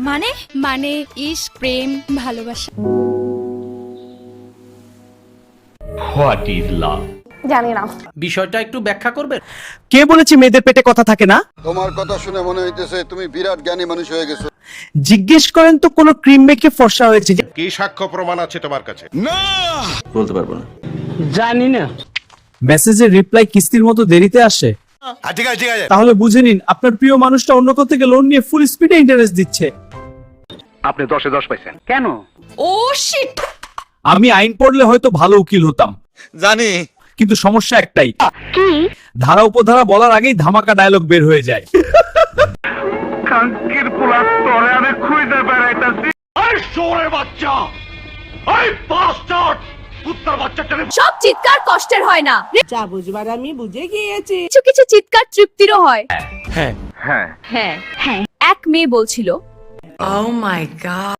মানে মানে ইশক, প্রেম, ভালোবাসা। What is love? জানি না। বিষয়টা একটু ব্যাখ্যা করবে? কে বলেছে মেয়েদের পেটে কথা থাকে না? তোমার কথা শুনে মনে হইতেছে তুমি বিরাট জ্ঞানী মানুষ হয়ে গেছো। জিজ্ঞেস করেন তো কোন ক্রিম মেখে ফর্সা হয়েছে? কি সাক্ষ্য প্রমাণ আছে তোমার কাছে? বলতে পারবো না। জানি না। মেসেজের রিপ্লাই কিস্তির মতো দেরিতে আসে? ঠিক আছে তাহলে বুঝে নিন আপনার প্রিয় মানুষটা অন্য কোথাও থেকে লোন নিয়ে ফুল স্পিডে ইন্টারেস্ট দিচ্ছে। আপনি 10-এ 10 পাইছেন কেন? ও শিট। আমি আইন পড়লে হয়তো ভালো উকিল হতাম, জানি। কিন্তু সমস্যা একটাই, ধারা উপধারা বলার আগেই ধামাকা ডায়লগ বের হয়ে যায়। কাঙ্কির পোলা তরে আমি খুঁজে বেড়াইতাছি। এই শোরের বাচ্চা, এই বাস্টার্ড, কুত্তার বাচ্চাটারে সব চিৎকার কষ্টের হয় না, যা বুঝবার আমি বুঝে গিয়েছি। কিছু কিছু চিৎকার তৃপ্তিরও হয়। হ্যাঁ হ্যাঁ হ্যাঁ হ্যাঁ। এক মেয়ে বলছিল, Oh my god.